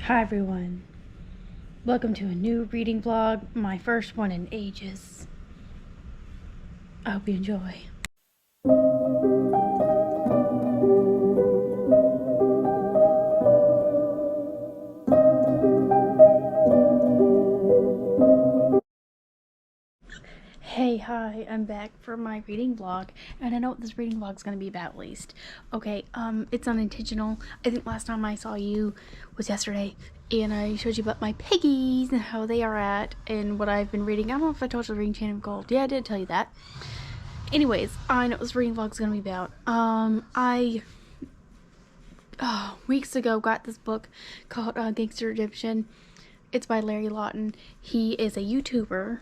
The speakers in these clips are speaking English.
Hi everyone, welcome to a new reading vlog, my first one in ages. I hope you enjoy. Hi, I'm back for my reading vlog, and I know what this reading vlog is going to be about at least. Okay, it's unintentional. I think last time I saw you was yesterday, and I showed you about my piggies and how they are at, and what I've been reading. I don't know if I told you reading Chain of Gold. Yeah, I did tell you that. Anyways, I know what this reading vlog is going to be about. Weeks ago got this book called Gangster Redemption. It's by Lawton. He is a YouTuber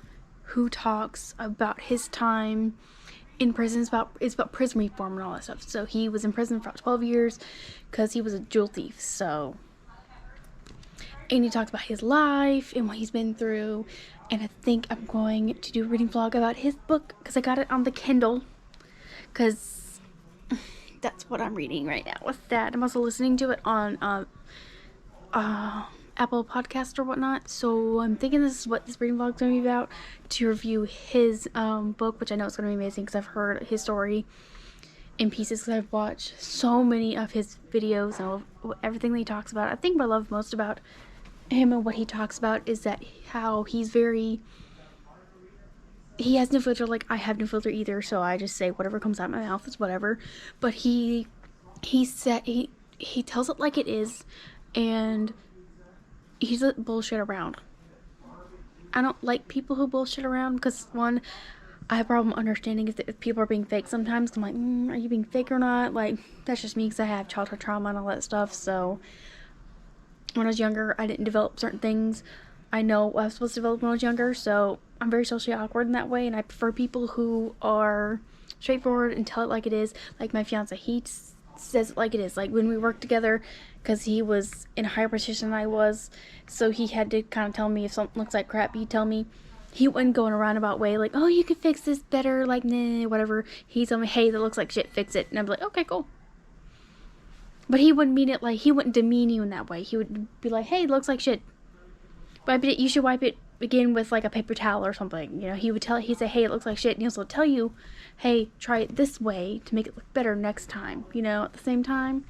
who talks about his time in prison. It's about prison reform and all that stuff. So he was in prison for about 12 years because he was a jewel thief. And he talks about his life and what he's been through. And I think I'm going to do a reading vlog about his book because I got it on the Kindle. Because that's what I'm reading right now with that. I'm also listening to it on Apple Podcast or whatnot. So I'm thinking this is what this reading vlog is going to be about, to review his book, which I know is going to be amazing because I've heard his story in pieces because I've watched so many of his videos and everything that he talks about. I think what I love most about him and what he talks about is that how he has no filter. Like, I have no filter either, so I just say whatever comes out of my mouth is whatever. But he tells it like it is, and he doesn't bullshit around. I don't like people who bullshit around because, one, I have a problem understanding if people are being fake sometimes. I'm like, are you being fake or not? Like, that's just me because I have childhood trauma and all that stuff. So when I was younger, I didn't develop certain things I know I was supposed to develop when I was younger. So I'm very socially awkward in that way, and I prefer people who are straightforward and tell it like it is. Like my fiance, he says it like it is. Like when we worked together, because he was in a higher position than I was, so he had to kind of tell me if something looks like crap. He'd tell me. He wouldn't go in a roundabout way like, oh, you can fix this better, like, nah, whatever. He'd tell me, hey, that looks like shit, fix it. And I'd be like, okay, cool. But he wouldn't mean it like, he wouldn't demean you in that way. He would be like, hey, it looks like shit, wipe it, you should wipe it again with like a paper towel or something. You know, he'd say, hey, it looks like shit, and he'll also tell you, hey, try it this way to make it look better next time, you know, at the same time.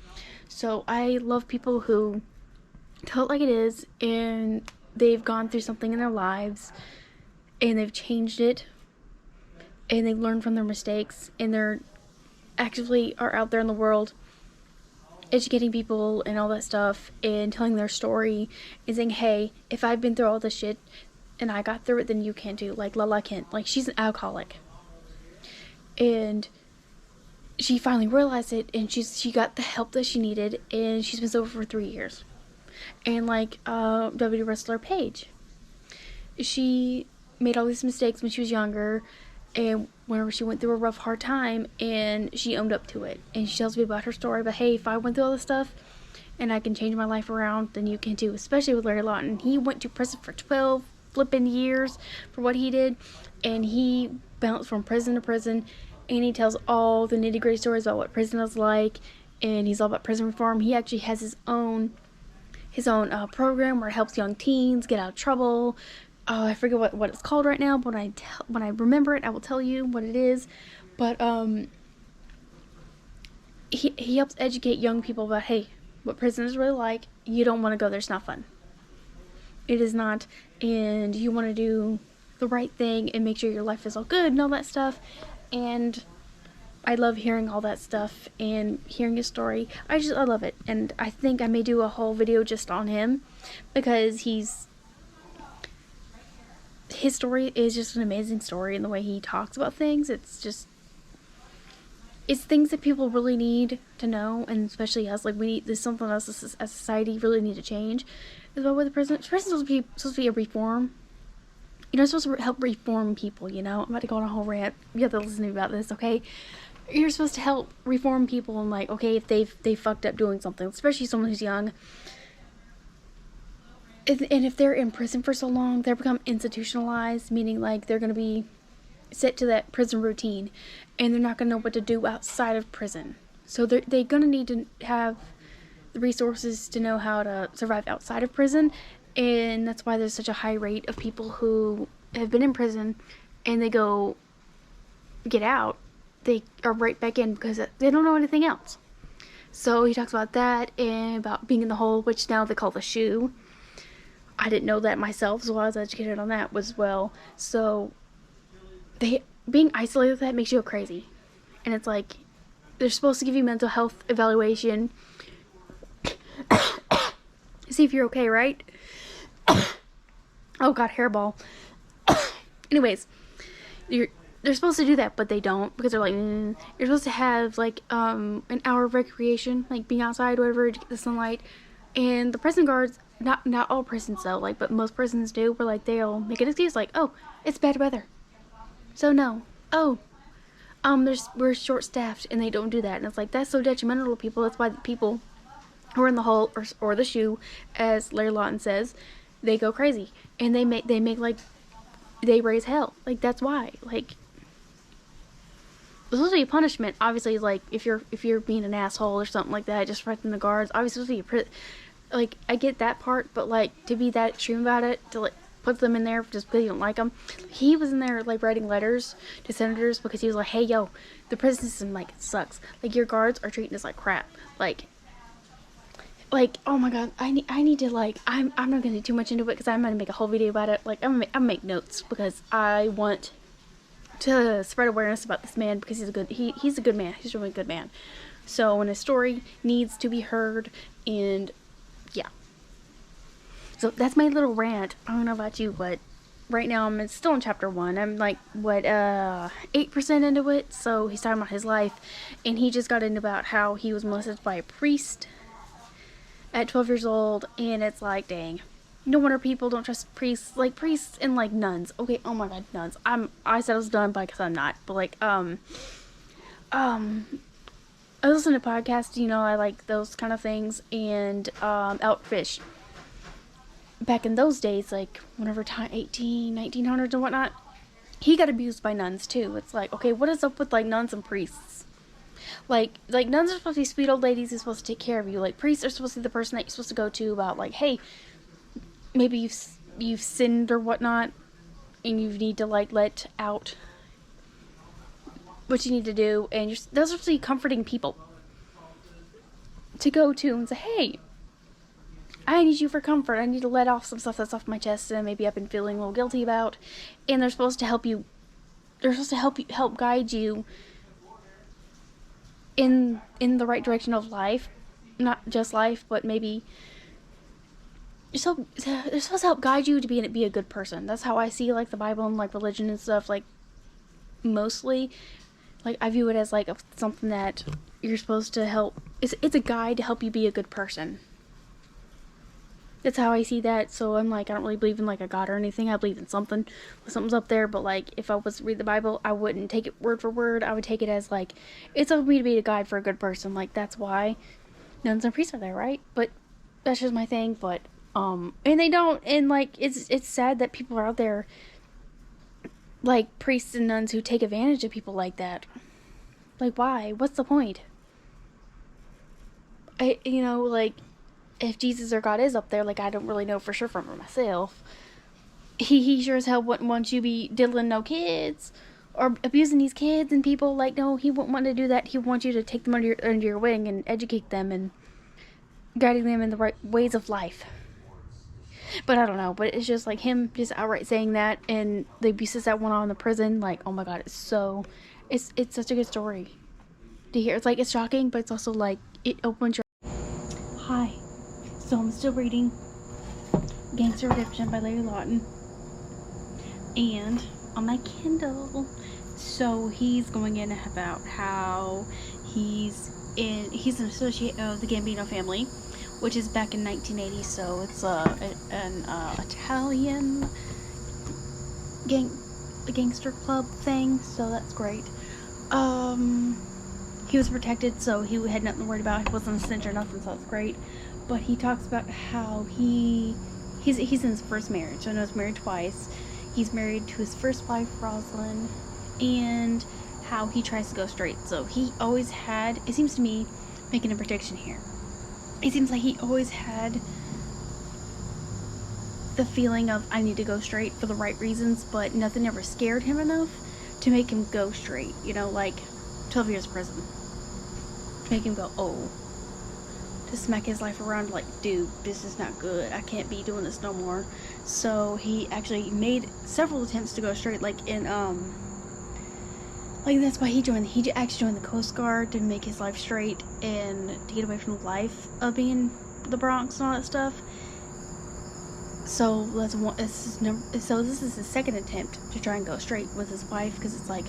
So I love people who tell it like it is, and they've gone through something in their lives, and they've changed it, and they've learned from their mistakes, and they're actively are out there in the world educating people and all that stuff, and telling their story, and saying, hey, if I've been through all this shit and I got through it, then you can too. Like Lala Kent, like, she's an alcoholic, and she finally realized it, and she got the help that she needed, and she's been sober for 3 years. And like WWE wrestler Paige, she made all these mistakes when she was younger, and whenever she went through a rough, hard time, and she owned up to it, and she tells me about her story. But hey, if I went through all this stuff and I can change my life around, then you can too. Especially with Larry Lawton. He went to prison for 12 flipping years for what he did, and he bounced from prison to prison, and he tells all the nitty-gritty stories about what prison is like, and he's all about prison reform. He actually has his own program where it helps young teens get out of trouble. I forget what it's called right now, but when I remember it, I will tell you what it is. But he helps educate young people about, hey, what prison is really like. You don't want to go there. It's not fun. It is not. And you want to do the right thing and make sure your life is all good and all that stuff. And I love hearing all that stuff and hearing his story. I love it. And I think I may do a whole video just on him, because his story is just an amazing story, and the way he talks about things, it's things that people really need to know, and especially us. Like, there's something else as a society really need to change. Is about what the prison's supposed to be a reform. You know, it's supposed to help reform people, you know. I'm about to go on a whole rant. You have to listen to me about this, okay? You're supposed to help reform people, and like, okay, if they fucked up doing something, especially someone who's young. And if they're in prison for so long, they become institutionalized, meaning like they're going to be set to that prison routine, and they're not going to know what to do outside of prison. So they're going to need to have resources to know how to survive outside of prison, and that's why there's such a high rate of people who have been in prison and they go get out, they are right back in because they don't know anything else. So he talks about that and about being in the hole, which now they call the shoe. I didn't know that myself, so I was educated on that as well. So they being isolated with that makes you go crazy. And it's like they're supposed to give you mental health evaluation. See if you're okay, right? Oh god, hairball. Anyways, they're supposed to do that, but they don't, because they're like, you're supposed to have like an hour of recreation, like being outside, whatever, to get the sunlight. And the prison guards, not all prisons though, like, but most prisons do, where like they'll make an excuse like, oh, it's bad weather, so no. Oh, we're short staffed, and they don't do that. And it's like, that's so detrimental to people. That's why the people who are in the hole or the shoe, as Larry Lawton says, they go crazy, and they make like, they raise hell. Like, that's why, like, it's supposed to be a punishment, obviously, like, if you're being an asshole or something like that, just threatening the guards, obviously it's supposed to be like, I get that part, but like, to be that extreme about it, to like put them in there just because you don't like them. He was in there like writing letters to senators because he was like, hey yo, the prison system like sucks, like your guards are treating us like crap, like oh my god, I need to, like, I'm not gonna get too much into it because I'm gonna make a whole video about it. Like, I'm gonna make notes because I want to spread awareness about this man, because he's a good man. He's a really good man. So when his story needs to be heard, and yeah. So that's my little rant. I don't know about you, but right now I'm still in chapter 1. I'm like, what, 8% into it. So he's talking about his life, and he just got into about how he was molested by a priest at 12 years old, and it's like, dang. No wonder people don't trust priests, like priests and like nuns. Okay, oh my god, nuns. I said I was done, but I guess I'm not. But like, I listen to podcasts, you know, I like those kind of things, and Outfish. Back in those days, like whenever 1900s and whatnot, he got abused by nuns too. It's like, okay, what is up with like nuns and priests? Like nuns are supposed to be sweet old ladies who's supposed to take care of you. Like, priests are supposed to be the person that you're supposed to go to about, like, hey, maybe you've sinned or whatnot, and you need to like let out what you need to do, and those are supposed to be comforting people to go to and say, hey, I need you for comfort. I need to let off some stuff that's off my chest and maybe I've been feeling a little guilty about. And they're supposed to help you. They're supposed to help guide you in the right direction of life, not just life, but maybe. So they're supposed to help guide you to be a good person. That's how I see like the Bible and like religion and stuff. Like, mostly, like, I view it as like something that you're supposed to help. It's a guide to help you be a good person. That's how I see that. So I'm like, I don't really believe in like a god or anything. I believe in something. Something's up there. But like, if I was to read the Bible, I wouldn't take it word for word. I would take it as like, it's up to me to be a guide for a good person. Like, that's why nuns and priests are there, right? But that's just my thing. But and they don't. And like, it's sad that people are out there, like priests and nuns, who take advantage of people like that. Like, why? What's the point? Like, if Jesus or God is up there, like, I don't really know for sure from myself. He sure as hell wouldn't want you be diddling no kids or abusing these kids and people. Like, no, he wouldn't want to do that. He wants you to take them under your wing and educate them and guiding them in the right ways of life. But I don't know. But it's just like him just outright saying that, and the abuses that went on in the prison. Like, oh my god, it's such a good story to hear. It's like, it's shocking, but it's also like, it opens your. Hi. So I'm still reading Gangster Redemption by Larry Lawton, and on my Kindle. So he's going in about how he's an associate of the Gambino family, which is back in 1980. So it's an Italian gangster club thing. So that's great. He was protected, so he had nothing to worry about. He wasn't a snitch or nothing, so that's great. But he talks about how he's in his first marriage. So I know he's married twice. He's married to his first wife, Rosalind, and how he tries to go straight. So he always had, it seems to me, making a prediction here. it seems like he always had the feeling of I need to go straight for the right reasons, but nothing ever scared him enough to make him go straight, you know, like 12 years of prison. To make him go, oh. To smack his life around like, dude, this is not good. I can't be doing this no more. So he actually made several attempts to go straight, like in, like that's why he actually joined the Coast Guard to make his life straight and to get away from the life of being the Bronx and all that stuff. So this is his second attempt to try and go straight with his wife, because it's like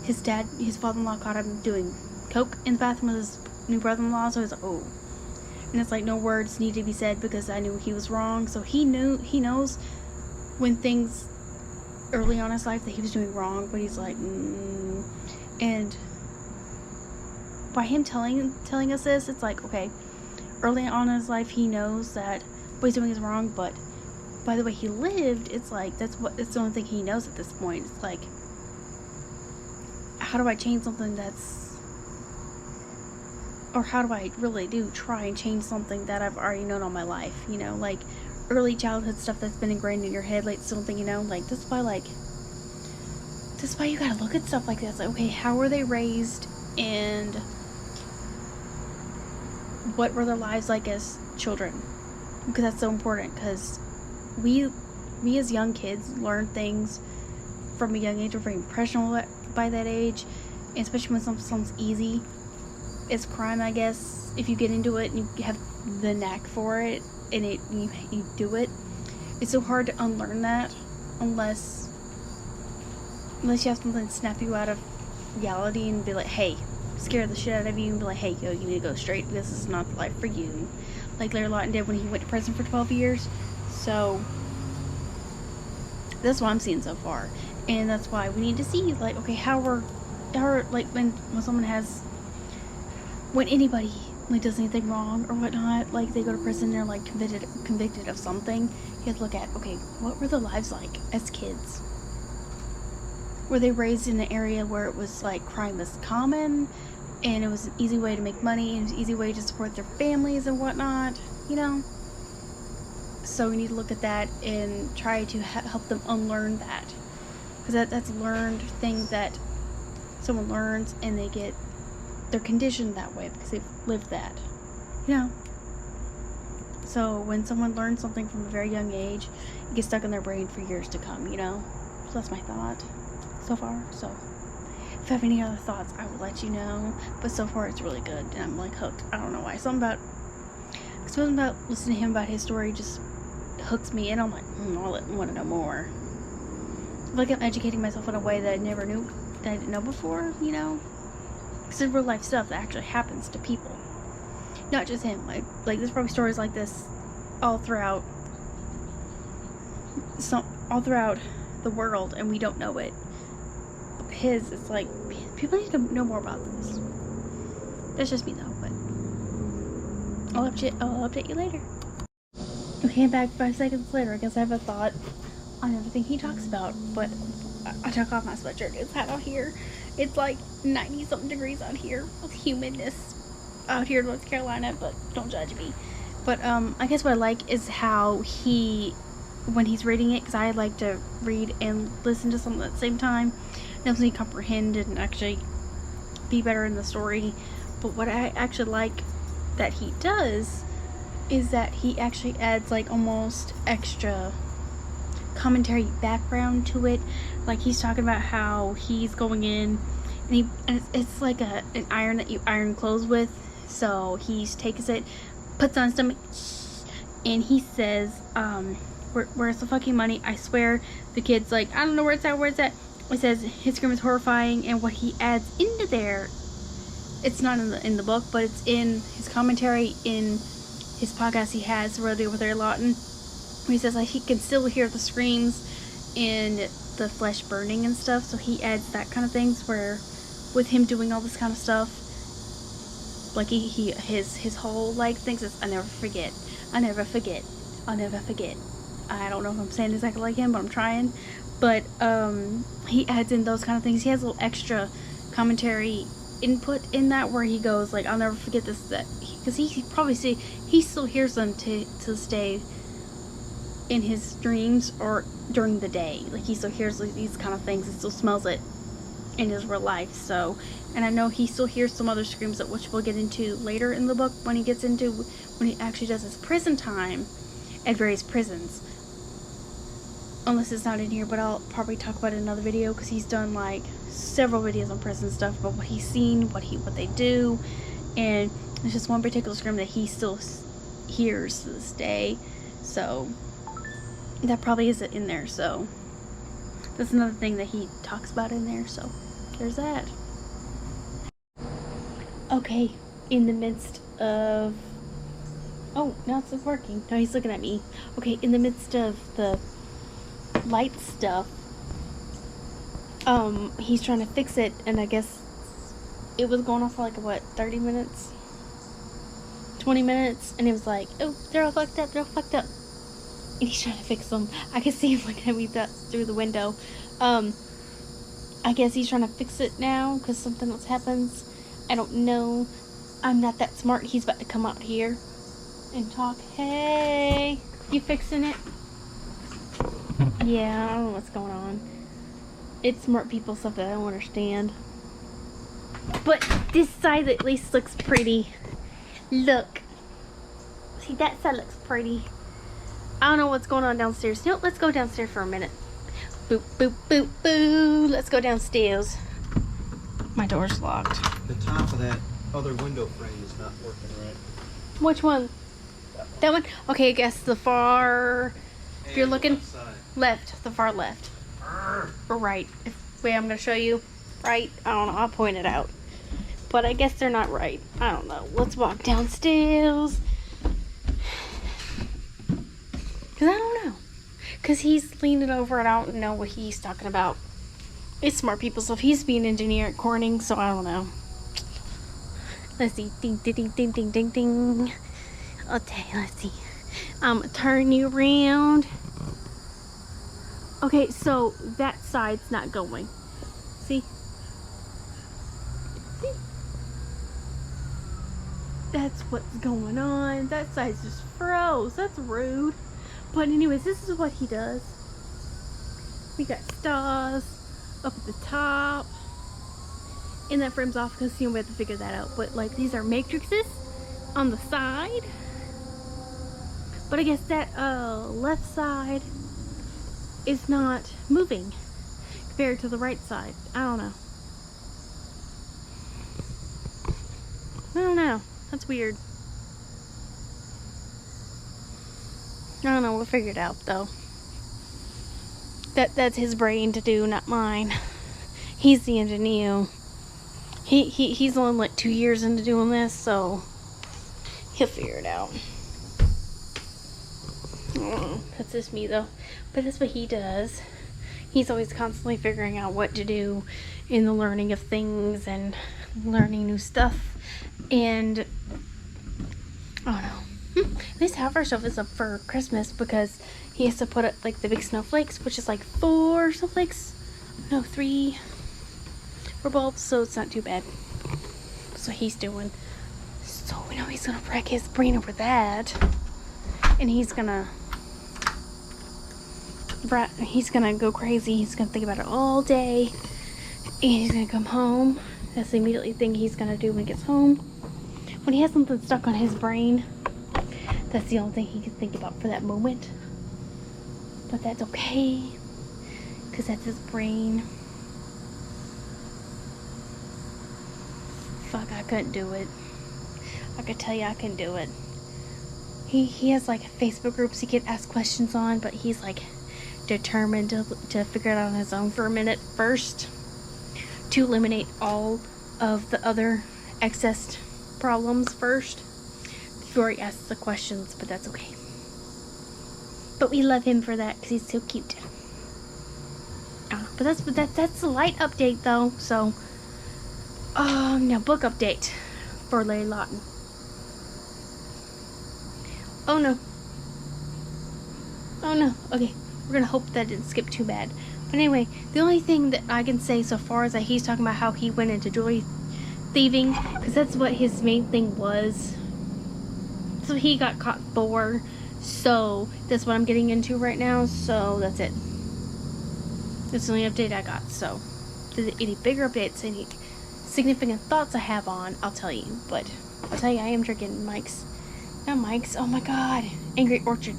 his father-in-law caught him doing coke in the bathroom with his new brother-in-law, so he's like, oh. And it's like, no words need to be said because I knew he was wrong. So he knows when things early on in his life that he was doing wrong, but he's like, and by him telling us this, it's like, okay, early on in his life he knows that what he's doing is wrong, but by the way he lived, it's like it's the only thing he knows at this point. It's like, how do I change something or how do I really try and change something that I've already known all my life, you know, like early childhood stuff that's been ingrained in your head, like something, you know, like this is why you gotta look at stuff like this. Like, okay, how were they raised and what were their lives like as children? Because that's so important, because we as young kids learn things from a young age. We're very impressionable by that age, and especially when something's easy. It's crime, I guess, if you get into it and you have the knack for it and you do it. It's so hard to unlearn that unless you have something snap you out of reality and be like, hey, scare the shit out of you and be like, hey, yo, you need to go straight. This is not the life for you. Like Larry Lawton did when he went to prison for 12 years. So that's what I'm seeing so far. And that's why we need to see, like, okay, how like when anybody like does anything wrong or whatnot, like they go to prison and they're like convicted of something, you have to look at, okay, what were their lives like as kids? Were they raised in an area where it was like crime was common and it was an easy way to make money and it was an easy way to support their families and whatnot, you know? So we need to look at that and try to help them unlearn that, because that's a learned thing that someone learns and they're conditioned that way because they've lived that, you know? So when someone learns something from a very young age, it gets stuck in their brain for years to come, you know? So that's my thought so far. So if I have any other thoughts, I will let you know. But so far it's really good and I'm like hooked. I don't know why. Something about listening to him about his story just hooks me in. I'm like, I want to know more. Like I'm educating myself in a way that I didn't know before, you know? Because it's real life stuff that actually happens to people, not just him. Like there's probably stories like this all throughout the world, and we don't know it. But it's like people need to know more about this. That's just me though. But I'll update you later. Okay, back 5 seconds later. I guess I have a thought on everything he talks about, but I took off my sweatshirt. It's hot out here. It's like 90 something degrees out here with humidness out here in North Carolina, but don't judge me. But I guess what I like is how when he's reading it, because I like to read and listen to something at the same time, it helps me comprehend and actually be better in the story. But what I actually like that he does is that he actually adds like almost extra commentary background to it. Like he's talking about how he's going in and it's like an iron that you iron clothes with. So he takes it, puts on his stomach, and he says, where's the fucking money? I swear. The kid's like, I don't know where it's at. It says his scream is horrifying, and what he adds into there, it's not in the book, but it's in his commentary in his podcast he has Radio with Larry Lawton. He says like he can still hear the screams and the flesh burning and stuff, so he adds that kind of things where with him doing all this kind of stuff, like his whole like things is I never forget. I don't know if I'm saying exactly like him, but I'm trying. But he adds in those kind of things. He has a little extra commentary input in that where he goes like, I'll never forget this, that because he probably see he still hears them to stay in his dreams or during the day. Like he still hears like, these kind of things and still smells it in his real life. So, and I know he still hears some other screams that which we'll get into later in the book when he gets into when he actually does his prison time at various prisons. Unless it's not in here, but I'll probably talk about it in another video because he's done like several videos on prison stuff about what he's seen, what they do, and there's just one particular scream that he still hears to this day. So that probably isn't in there. So that's another thing that he talks about in there. So there's that. Okay, in the midst of... Oh, now it's working. No, he's looking at me. Okay, in the midst of the light stuff, he's trying to fix it, and I guess it was going off for like, what, 30 minutes? 20 minutes? And it was like, oh, they're all fucked up, And he's trying to fix them. I could see him looking at me through the window. I guess he's trying to fix it now because something else happens. I don't know. I'm not that smart. He's about to come out here and talk. Hey, you fixing it? Yeah, I don't know what's going on. It's smart people stuff that I don't understand. But this side at least looks pretty. Look. See, that side looks pretty. I don't know what's going on downstairs. No, let's go downstairs for a minute. Boop, boop, boop, boo. Let's go downstairs. My door's locked. The top of that other window frame is not working right. Which one? That one? Okay, I guess the far... If you're looking... Left. The far left. Or right. Wait, I'm going to show you. Right? I don't know. I'll point it out. But I guess they're not right. I don't know. Let's walk downstairs. Because I don't know. Because he's leaning over and I don't know what he's talking about. It's smart people stuff. He's being an engineer at Corning, so I don't know. Let's see. Ding, ding, ding, ding, ding, ding, ding. Okay, let's see. I'm going to turn you around. Okay, so that side's not going. See? See? That's what's going on. That side's just froze. That's rude. But anyways, this is what he does. We got stars up at the top. And that frame's off because we have to figure that out. But like these are matrices on the side. But I guess that left side is not moving compared to the right side. I don't know. I don't know. That's weird. I don't know. We'll figure it out though. That's his brain to do, not mine. He's the engineer. He's only like 2 years into doing this, so he'll figure it out. That's just me though. But that's what he does. He's always constantly figuring out what to do in the learning of things and learning new stuff. And I don't know. At least half our stuff is up for Christmas because he has to put up like the big snowflakes, which is like 4 snowflakes. No, 3 for bulbs, so it's not too bad. That's what he's doing. So we know he's gonna wreck his brain over that. And he's gonna go crazy. He's gonna think about it all day. And he's gonna come home. That's the immediately thing he's gonna do when he gets home. When he has something stuck on his brain, that's the only thing he can think about for that moment. But that's okay, because that's his brain. Fuck, I couldn't do it. I could tell you I couldn't do it. He has like Facebook groups he could ask questions on, but he's like determined to figure it out on his own for a minute first, to eliminate all of the other excess problems first before he asks the questions. But that's okay. But we love him for that because he's so cute. But that's the light update though. So now book update for Larry Lawton. Oh no. Oh no. Okay. We're gonna hope that didn't skip too bad. But anyway, the only thing that I can say so far is that he's talking about how he went into thieving, because that's what his main thing was. So he got caught for. So that's what I'm getting into right now. So that's it. That's the only update I got. So if there's any bigger updates, any significant thoughts I have on, I'll tell you. But I'll tell you, I am drinking Mike's. Not Mike's. Oh my God, Angry Orchard.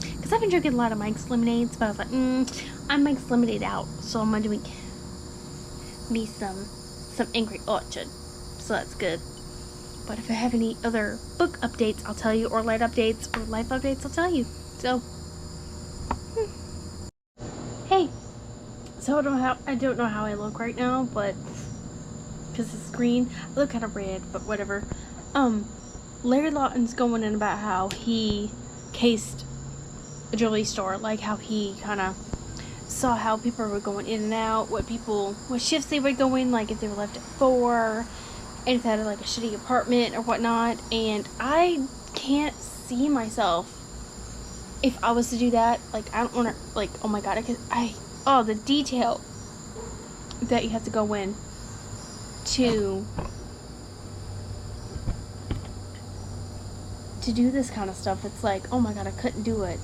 Because I've been drinking a lot of Mike's lemonades, but I was like, I'm Mike's lemonade out, so I'm gonna drink me some Angry Orchard. So that's good. But if I have any other book updates, I'll tell you, or light updates, or life updates, I'll tell you. So, hey. So I don't know how I look right now, but because it's green, I look kind of red, but whatever. Larry Lawton's going in about how he cased a jewelry store, like how he kind of saw how people were going in and out, what shifts they would go in, like if they were left at 4, and if they had like a shitty apartment or whatnot. And I can't see myself if I was to do that. Like, I don't want to, like, oh my God, the detail that you have to go in to do this kind of stuff. It's like, oh my God, I couldn't do it.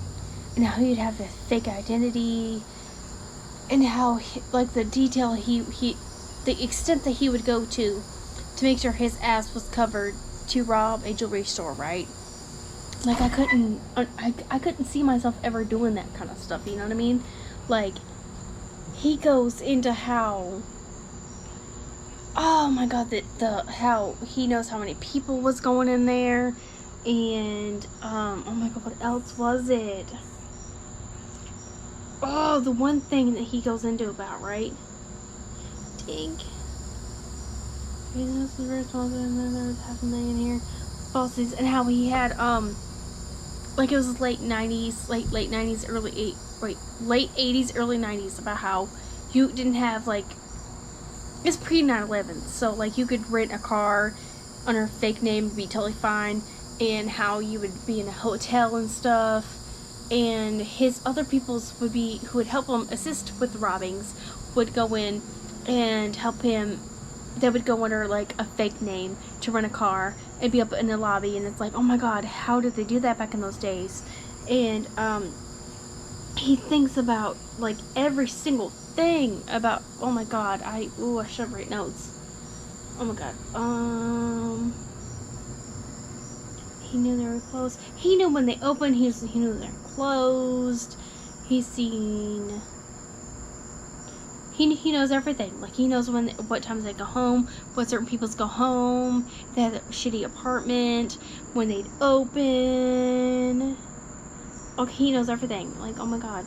And how he'd have a fake identity, and how like the detail the extent that he would go to make sure his ass was covered to rob a jewelry store, right? Like, I couldn't see myself ever doing that kind of stuff, you know what I mean? Like, he goes into how, oh my God, how he knows how many people was going in there. And oh my God, what else was it? Oh, the one thing that he goes into about, right? Dang. Business is very responsible, and then there was $500,000 here. Falsities, and how he had like it was late 90s, late 90s, late 80s, early 90s, about how you didn't have, like, it's pre 9/11, so like you could rent a car under a fake name and be totally fine. And how you would be in a hotel and stuff, and his other peoples who would help him assist with the robbings would go in and help him. They would go under like a fake name to rent a car and be up in the lobby, and it's like, oh my God, how did they do that back in those days? And he thinks about like every single thing about, oh my God, I should write notes. Oh my God. He knew they were closed. He knew when they opened. He knew they're closed. He knows everything. Like, he knows what times they go home, what certain people's go home. If they have a shitty apartment, when they'd open. Okay, he knows everything. Like, oh my God.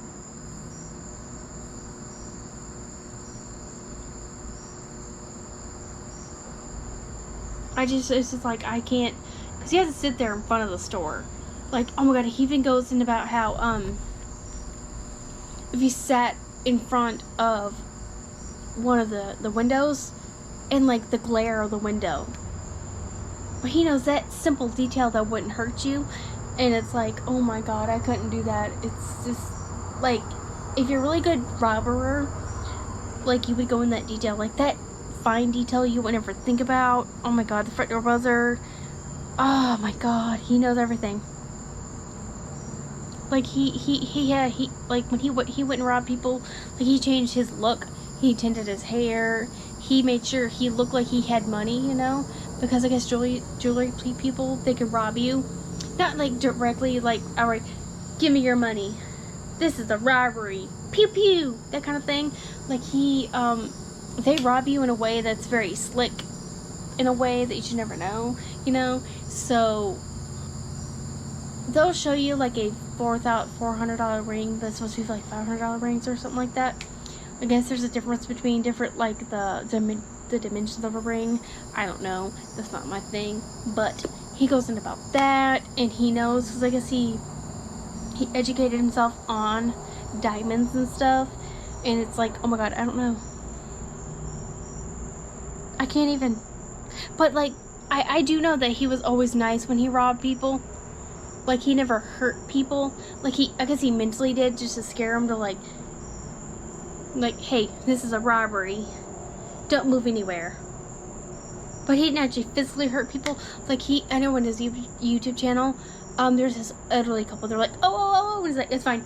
It's just like, I can't. Because he has to sit there in front of the store. Like, oh my God, he even goes in about how, if he sat in front of one of the windows, and like the glare of the window. But he knows that simple detail that wouldn't hurt you. And it's like, oh my God, I couldn't do that. It's just, like, if you're a really good robber, like, you would go in that detail. Like, that fine detail you would never think about. Oh my God, the front door buzzer. Oh my God, he knows everything. Like, he like, when he went and robbed people, like, he changed his look. He tinted his hair. He made sure he looked like he had money, you know? Because I guess jewelry people, they could rob you. Not, like, directly, like, alright, give me your money. This is a robbery. Pew pew! That kind of thing. Like, they rob you in a way that's very slick. In a way that you should never know, you know? So, they'll show you, like, a $400 ring that's supposed to be, like, $500 rings or something like that. I guess there's a difference between different, like, the dimensions of a ring. I don't know. That's not my thing. But he goes in about that, and he knows, because I guess he educated himself on diamonds and stuff. And it's like, oh my God, I don't know. I can't even. But, like, I do know that he was always nice when he robbed people. Like, he never hurt people. Like, I guess he mentally did, just to scare them to, like, hey, this is a robbery. Don't move anywhere. but he didn't actually physically hurt people. Like I know on his YouTube channel, there's this elderly couple. They're like, oh, and he's like, it's fine.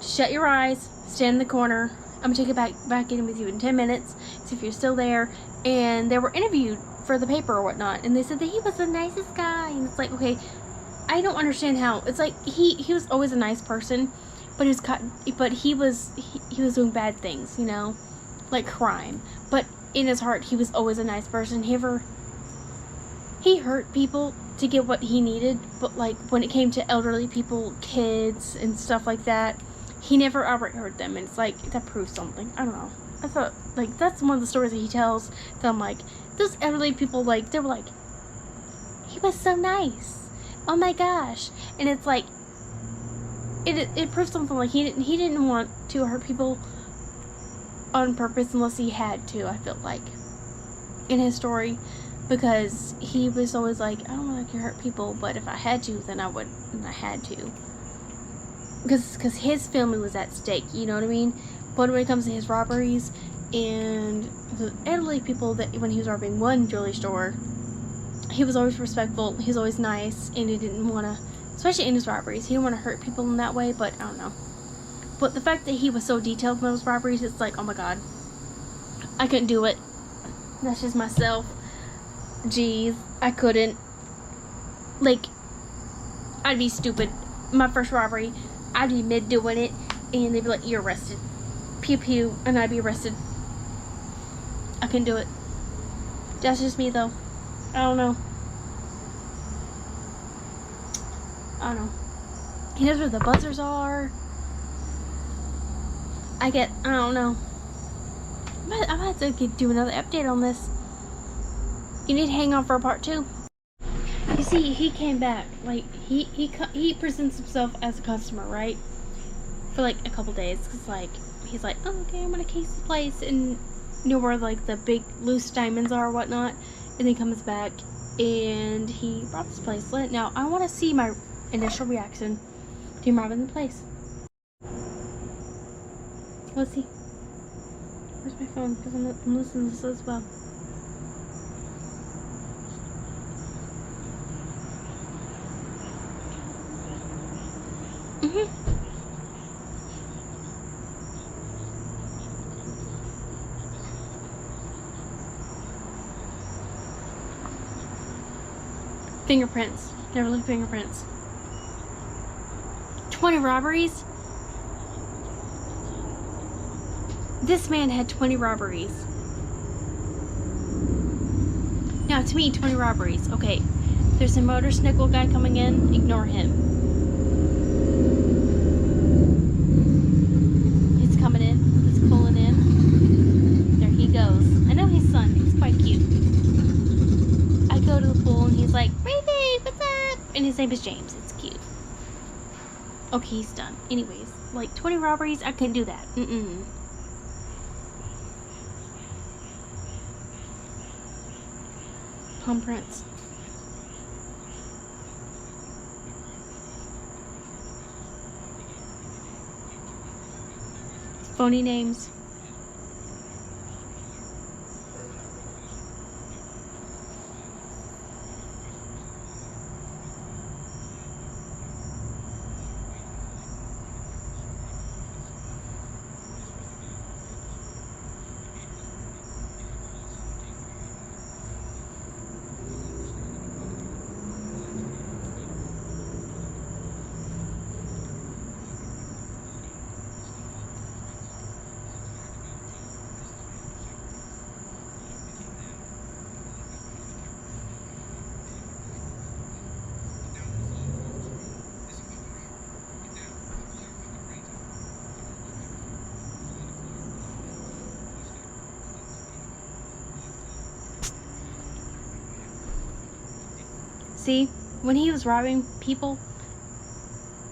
Shut your eyes. Stand in the corner. I'm gonna take it back in with you in 10 minutes. See if you're still there. And they were interviewed for the paper or whatnot, and they said that he was the nicest guy. And it's like, okay, I don't understand how. It's like he was always a nice person, but he was doing bad things, you know, like crime. But in his heart, he was always a nice person. He hurt people to get what he needed, but like when it came to elderly people, kids, and stuff like that, he never outright hurt them. And it's like, that proves something. I don't know. I thought, like, that's one of the stories that he tells that I'm like, those elderly people, like, they were like, he was so nice. Oh my gosh. And it's like, it proves something. Like, he didn't want to hurt people on purpose unless he had to, I feel like, in his story. Because he was always like, I don't want to hurt people, but if I had to, then I would, and I had to. Because his family was at stake, you know what I mean? But when it comes to his robberies and the elderly people, that when he was robbing one jewelry store, he was always respectful, he was always nice, and he didn't want to, especially in his robberies, he didn't want to hurt people in that way. But I don't know. But the fact that he was so detailed in those robberies, it's like, oh my god, I couldn't do it. That's just myself. Jeez, I couldn't. Like, I'd be stupid. My first robbery, I'd be mid doing it, and they'd be like, you're arrested. Pew pew, and I'd be arrested. I couldn't do it. That's just me, though. I don't know. I don't know. He knows where the buzzers are. I don't know. I'm gonna have to do another update on this. You need to hang on for a part 2. You see, he came back. Like, he presents himself as a customer, right? For like a couple days. Cause like, he's like, oh, okay, I'm gonna case the place and know where like the big loose diamonds are or whatnot. And then comes back and he robs this place. Now, I want to see my initial reaction to him robbing the place. Let's see. Where's my phone? Because I'm listening to this as well. Fingerprints. Never leave fingerprints. 20 robberies? This man had 20 robberies. Now, to me, 20 robberies. Okay, there's a motorcycle guy coming in. Ignore him. He's coming in. He's pulling in. There he goes. I know his son. He's quite cute. I go to the pool and he's like, Raven, what's up? And his name is James. It's cute. Okay, he's done. Anyways, like 20 robberies, I couldn't do that. Palm prints. Phony names. See, when he was robbing people,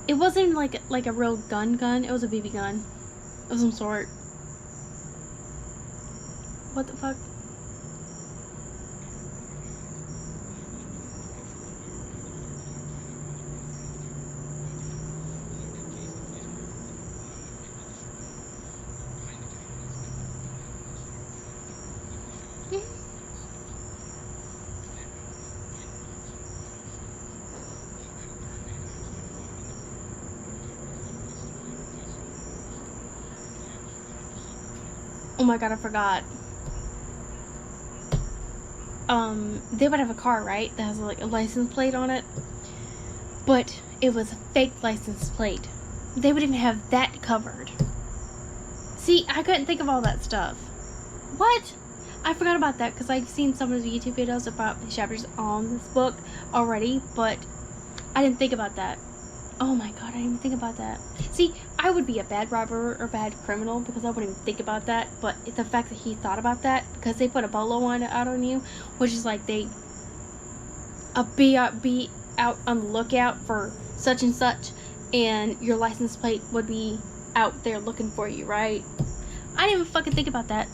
it wasn't like a real gun. It was a BB gun of some sort. What the fuck? Oh my god, I forgot. They would have a car, right, that has like a license plate on it, but it was a fake license plate. They would even have that covered. See, I couldn't think of all that stuff. What? I forgot about that because I've seen some of the YouTube videos about the chapters on this book already, but I didn't think about that. Oh my god, I didn't even think about that. See, I would be a bad robber or bad criminal because I wouldn't even think about that, but the fact that he thought about that, because they put a bolo on it out on you, which is like they be out on the lookout for such and such, and your license plate would be out there looking for you, right? I didn't even fucking think about that.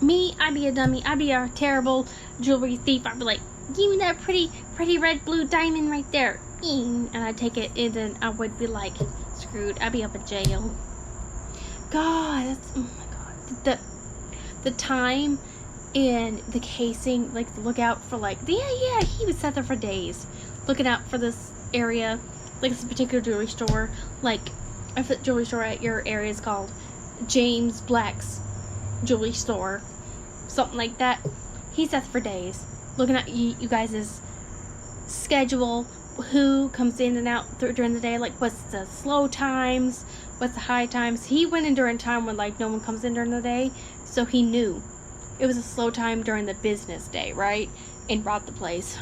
Me, I'd be a dummy. I'd be a terrible jewelry thief. I'd be like, give me that pretty red blue diamond right there. And I'd take it, and then I would be like, screwed. I'd be up in jail. God, that's, oh my god. The time and the casing, like, the lookout for, like, yeah, he was sat there for days looking out for this area, like this particular jewelry store. Like, if the jewelry store at your area is called James Black's Jewelry Store, something like that. He sat there for days looking at you guys' schedule, who comes in and out during the day, like what's the slow times, what's the high times. He went in during a time when like no one comes in during the day, so he knew it was a slow time during the business day, right? And robbed the place.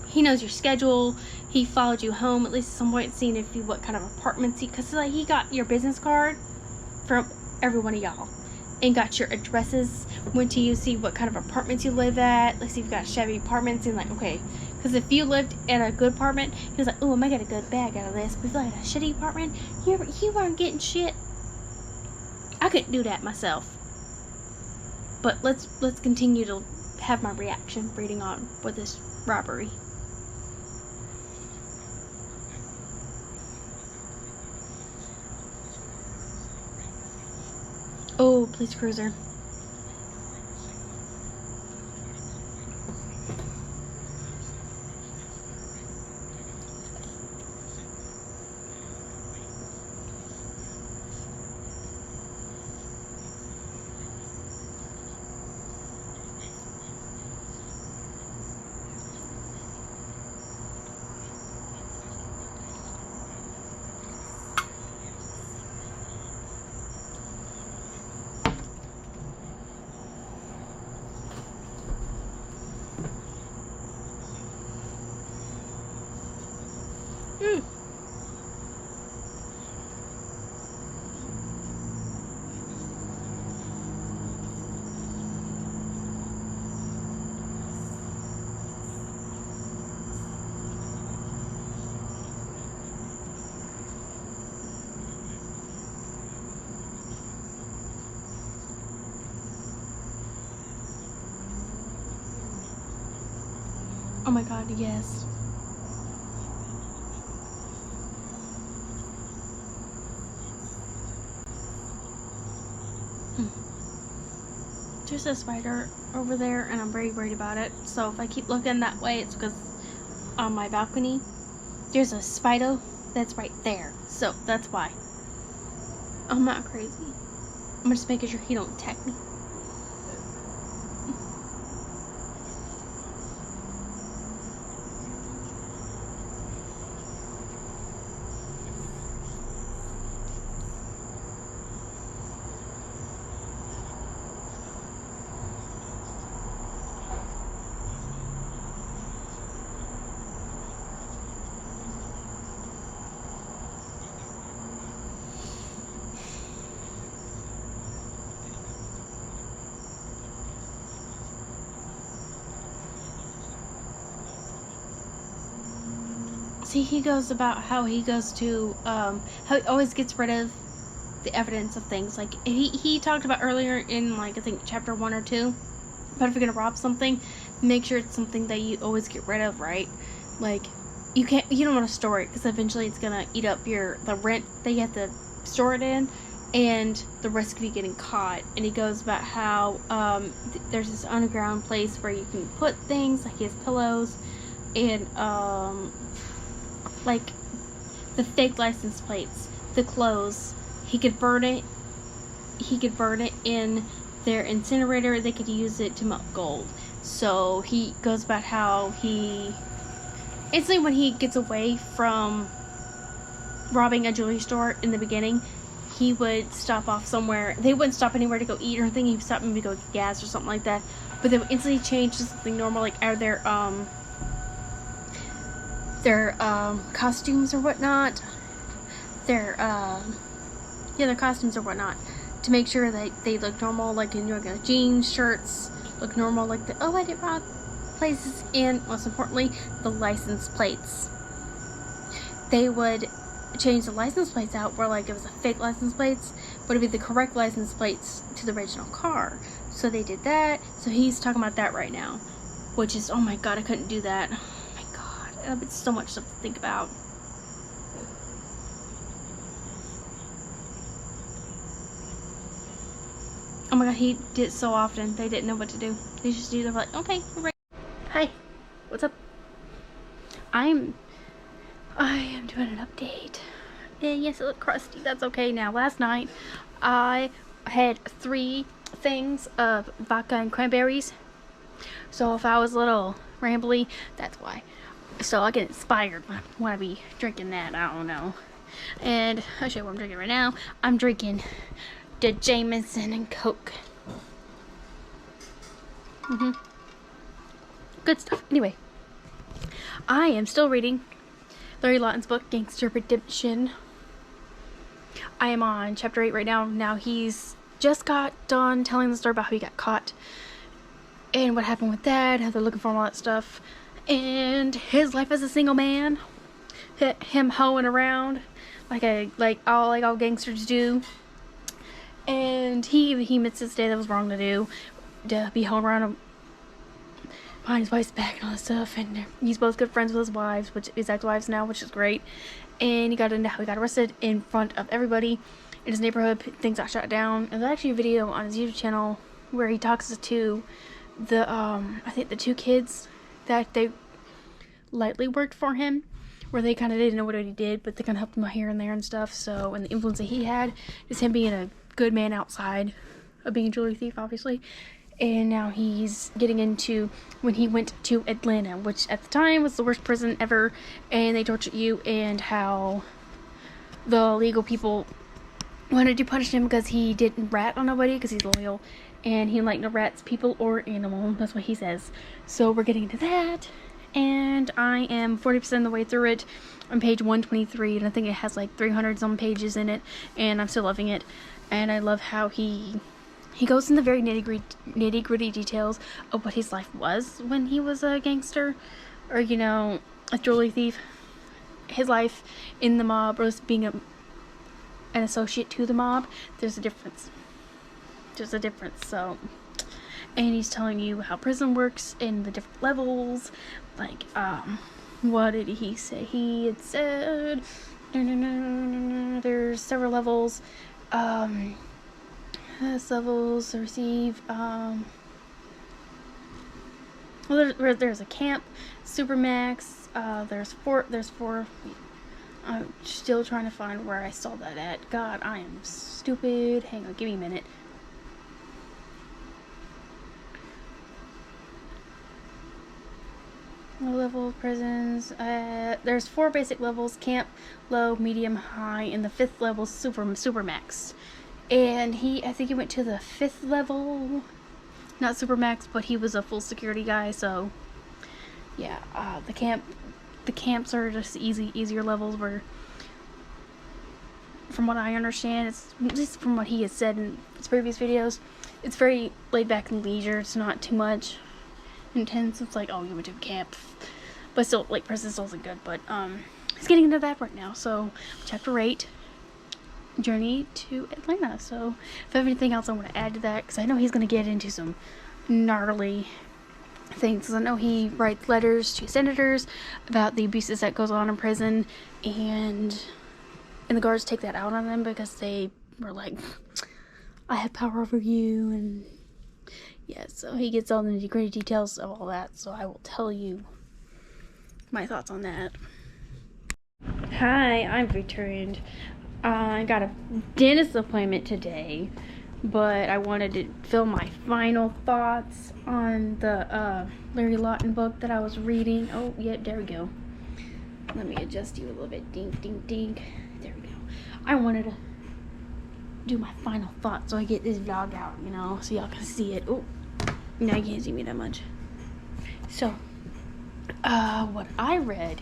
He knows your schedule. He followed you home at least at some point, seeing if you what kind of apartments because like he got your business card from every one of y'all and got your addresses, went to you see what kind of apartments you live at. Like, see if you've got Chevy apartments, and like, okay, because if you lived in a good apartment, he was like, oh, I might get a good bag out of this. But if you like a shitty apartment, you weren't getting shit. I couldn't do that myself. But let's continue to have my reaction reading on with this robbery. Oh, police cruiser. Oh my god, yes. There's a spider over there, and I'm very worried about it. So if I keep looking that way, it's because on my balcony, there's a spider that's right there. So that's why. I'm not crazy. I'm just making sure he don't attack me. See, he goes about how he goes to, how he always gets rid of the evidence of things. Like, he talked about earlier in, like, I think chapter 1 or 2, but if you're gonna rob something, make sure it's something that you always get rid of, right? Like, you don't want to store it, because eventually it's gonna eat up the rent that you have to store it in, and the risk of you getting caught. And he goes about how, there's this underground place where you can put things, like his pillows, and, like the fake license plates, the clothes. He could burn it in their incinerator, they could use it to melt gold. So he goes about how he instantly, when he gets away from robbing a jewelry store in the beginning, he would stop off somewhere. They wouldn't stop anywhere to go eat or anything. He would stop maybe to go get gas or something like that. But they would instantly change to something normal, like out of their costumes or whatnot. Their costumes or whatnot, to make sure that they look normal, like in your jeans, shirts, look normal, like the I did rob places, and most importantly, the license plates. They would change the license plates out where like it was a fake license plates, but it'd be the correct license plates to the original car. So they did that. So he's talking about that right now, which is, oh my god, I couldn't do that. Oh my god, it's so much stuff to think about. Oh my god, he did it so often. They didn't know what to do. They just do. They're like, okay, we're ready. Hi, what's up? I am doing an update. And yes, it looked crusty. That's okay now. Last night, I had 3 things of vodka and cranberries. So if I was a little rambly, that's why. So I get inspired when I be drinking that. I don't know. And I'll show you what I'm drinking right now. I'm drinking the Jameson and Coke. Good stuff. Anyway, I am still reading Lawton's book, Gangster Redemption. I am on chapter 8 right now. Now he's just got done telling the story about how he got caught and what happened with that, how they're looking for him, all that stuff, and his life as a single man, him hoeing around like all gangsters do. And he admits this day that was wrong to do, to be hoeing around behind his wife's back and all that stuff. And he's both good friends with his wives, which is ex-wives now, which is great. And he got into how he got arrested in front of everybody in his neighborhood. Things got shut down. And there's actually a video on his YouTube channel where he talks to the I think the 2 kids that they lightly worked for him, where they kind of didn't know what he did, but they kind of helped him out here and there and stuff. So, and the influence that he had, just him being a good man outside of being a jewelry thief, obviously. And now he's getting into when he went to Atlanta, which at the time was the worst prison ever, and they tortured you, and how the legal people wanted to punish him because he didn't rat on nobody, because he's loyal, and he liked no rats, people, or animal. That's what he says. So we're getting into that, and I am 40% of the way through it. On page 123, and I think it has like 300 some pages in it, and I'm still loving it. And I love how he goes in the very nitty-gritty details of what his life was when he was a gangster, or a jewelry thief. His life in the mob, or being an associate to the mob. There's a difference. So, and he's telling you how prison works in the different levels. Like, what did he say? He had said there's several levels. Levels receive well, there's a camp, supermax, there's four. I'm still trying to find where I saw that at. God, I am stupid. Hang on, give me a minute. Low level prisons. There's 4 basic levels: camp, low, medium, high, and the 5th level supermax. And I think he went to the 5th level, not supermax, but he was a full security guy. So yeah, the camps are just easier levels, where, from what I understand, it's at least from what he has said in his previous videos, it's very laid back and leisure. It's not too much intense. It's like, oh, you went to camp, but still, like, prison still isn't good. But he's getting into that right now. So chapter 8, journey to Atlanta. So if I have anything else I want to add to that, because I know he's going to get into some gnarly things. I know he writes letters to senators about the abuses that goes on in prison, and the guards take that out on them because they were like, I have power over you. And yeah, so he gets all the nitty-gritty details of all that, so I will tell you my thoughts on that. Hi, I'm returned. I got a dentist appointment today, but I wanted to film my final thoughts on the Larry Lawton book that I was reading. Oh, yeah, there we go. Let me adjust you a little bit. Dink, dink, dink. There we go. I wanted to do my final thoughts so I get this vlog out, you know, so y'all can see it. Oh, now you can't see me that much. So, what I read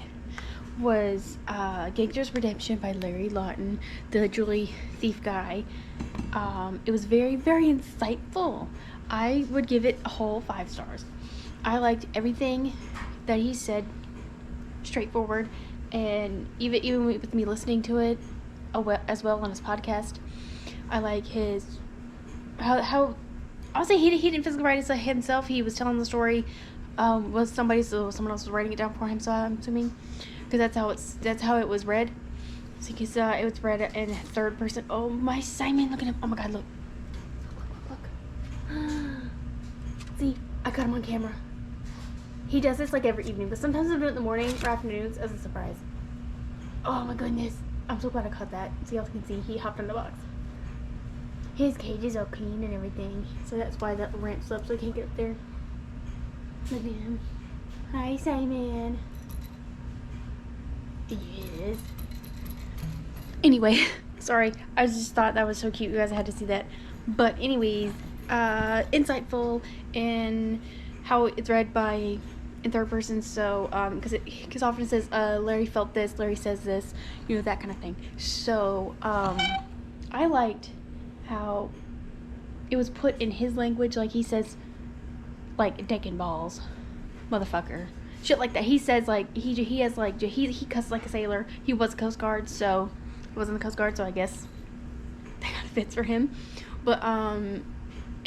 was Gangster Redemption by Larry Lawton, the jewelry thief guy. It was very, very insightful. I would give it a whole 5 stars. I liked everything that he said, straightforward, and even with me listening to it as well on his podcast, I like his how I'll say he didn't physically write it himself. He was telling the story was someone else was writing it down for him. So I'm assuming, because that's how it was read. So because it was read in third person. Oh my Simon, look at him! Oh my God, look. See, I got him on camera. He does this like every evening, but sometimes he'll do it in the morning or afternoons as a surprise. Oh my goodness, I'm so glad I caught that. So y'all can see he hopped on the box. His cage is all clean and everything, so that's why the ramp's up so he can't get up there. Look at him. Hi, Simon. Yes. Anyway, sorry. I just thought that was so cute. You guys had to see that. But anyways, insightful in how it's read by in third person. So, because often it says, Larry felt this, Larry says this, you know, that kind of thing. So, I liked how it was put in his language, like he says, like, taking balls, motherfucker, shit like that. He says, like, he has, like, he cusses like a sailor. He was a Coast Guard, so he was in the Coast Guard, so I guess that kind of fits for him. But and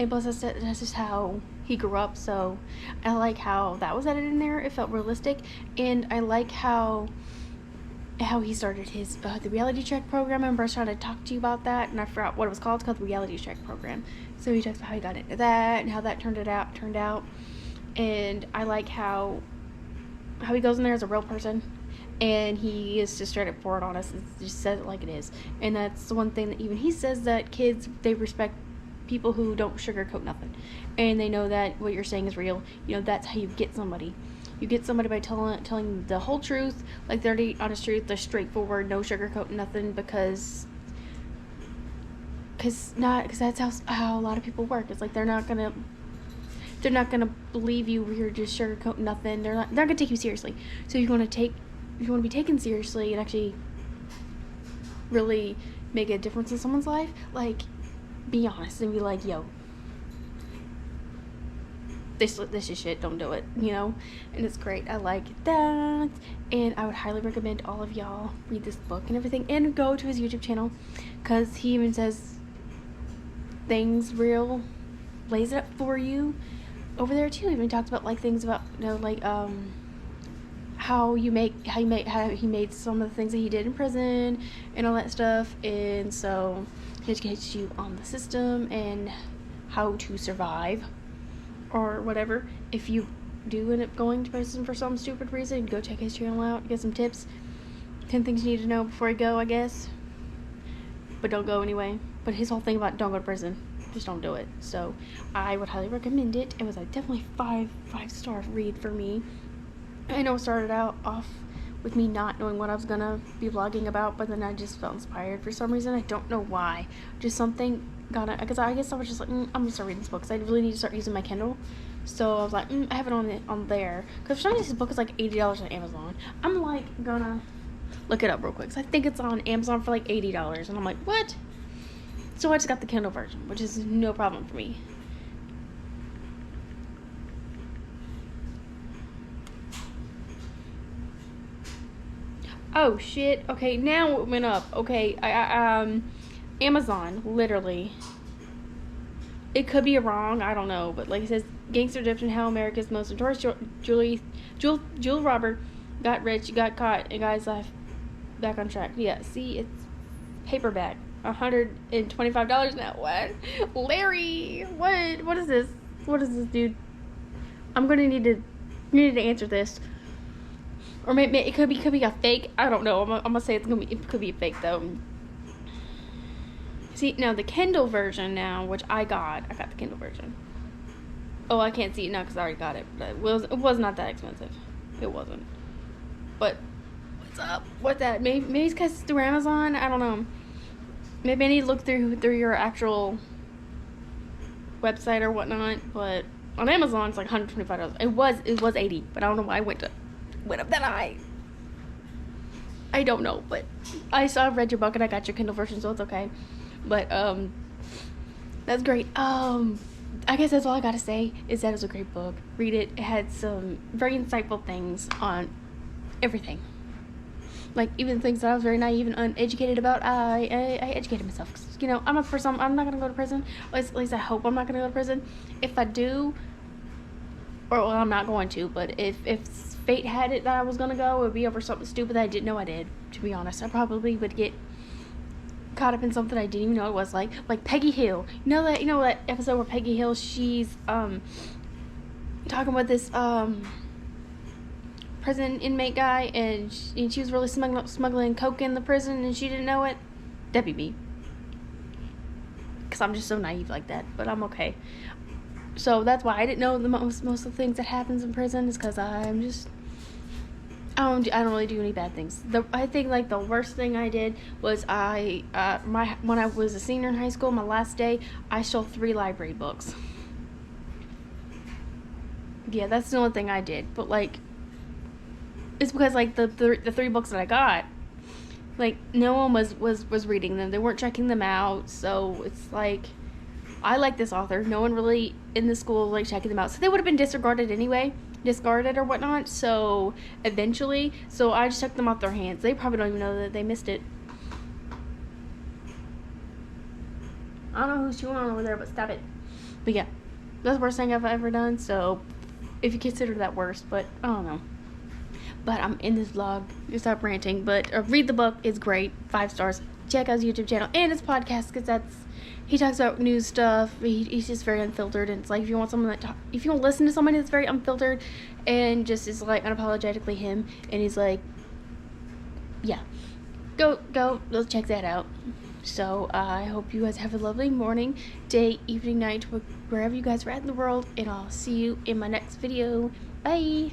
plus that's just how he grew up. So I like how that was added in there. It felt realistic, and I like how he started his the reality check program. I remember I was trying to talk to you about that, and I forgot what it was called. It's called the reality check program. So he talks about how he got into that and how that turned out. And I like how he goes in there as a real person, and he is just straight up forward on us and just says it like it is. And that's the one thing that even he says, that kids, they respect people who don't sugarcoat nothing, and they know that what you're saying is real. You know, that's how you get somebody. You get somebody by telling the whole truth, like the dirty, honest truth, the straightforward, no sugarcoat nothing, because that's how a lot of people work. It's like they're not gonna believe you. You're just sugarcoating nothing. They're not gonna take you seriously. So if you want to be taken seriously and actually really make a difference in someone's life, like, be honest and be like, yo, this is shit, don't do it, you know. And it's great. I like that, and I would highly recommend all of y'all read this book and everything, and go to his YouTube channel, because he even says things real, lays it up for you over there too. He even talks about, like, things about, you know, like how he made some of the things that he did in prison and all that stuff. And so he educates you on the system and how to survive or whatever. If you do end up going to prison for some stupid reason, go check his channel out, get some tips, 10 things you need to know before you go, I guess. But don't go anyway. But his whole thing about don't go to prison, just don't do it. So I would highly recommend it. It was definitely 5-star read for me. I know it started out off with me not knowing what I was gonna be vlogging about, but then I just felt inspired for some reason. I don't know why. Just something because I guess I was just like, I'm gonna start reading this book, because I really need to start using my Kindle. So I was like, I have it on there, because for some reason this book is like $80 on Amazon. I'm like gonna look it up real quick, because I think it's on Amazon for like $80, and I'm like, what? So I just got the Kindle version, which is no problem for me. Oh shit. Okay, now it went up. Okay, Amazon, literally. It could be wrong, I don't know, but like it says, Gangster Redemption, how America's most notorious jewel robber got rich, got caught, and got his life back on track. Yeah, see, it's paperback. $125 now. What? Larry, what is this? What is this, dude? I'm gonna need to answer this. Or maybe it could be a fake. I don't know. I'm gonna say it could be a fake though. See, now the Kindle version now, which I got the Kindle version. Oh, I can't see it now because I already got it. But it was not that expensive. It wasn't. But what's up with that? Maybe it's because it's through Amazon. I don't know. Maybe I need to look through your actual website or whatnot. But on Amazon, it's like $125. It was $80, but I don't know why I went up that high. I don't know, but I read your book and I got your Kindle version, so it's okay. But that's great. I guess that's all I gotta say is that it was a great book. Read it. It had some very insightful things on everything. Like even things that I was very naive and uneducated about. I educated myself. 'Cause, you know, I'm not gonna go to prison. At least I hope I'm not gonna go to prison. If I do, or well, I'm not going to. But if fate had it that I was gonna go, it would be over something stupid that I didn't know I did. To be honest, I probably would get caught up in something I didn't even know it was, like Peggy Hill. You know that episode where Peggy Hill, she's talking with this prison inmate guy, and she was really smuggling coke in the prison and she didn't know it. That'd be me, because I'm just so naive like that. But I'm okay. So that's why I didn't know most of the things that happens in prison, is because I'm just I don't really do any bad things. I think like the worst thing I did was when I was a senior in high school, my last day, I stole 3 library books. Yeah, that's the only thing I did. But like, it's because like the 3 books that I got, like no one was reading them. They weren't checking them out. So it's like, I like this author. No one really in the school like checking them out. So they would have been discarded or whatnot. So eventually, I just took them off their hands. They probably don't even know that they missed it. I don't know who's chewing on over there, but stop it. But yeah, that's the worst thing I've ever done. So if you consider that worst, but I don't know. But I'm in this vlog. You stop ranting. But read the book. It's great. 5 stars. Check out his YouTube channel and his podcast, because he talks about news stuff. He's just very unfiltered, and it's like if you want if you want to listen to somebody that's very unfiltered and just is like unapologetically him, and he's like, yeah, go check that out. So I hope you guys have a lovely morning, day, evening, night, wherever you guys are at in the world, and I'll see you in my next video. Bye.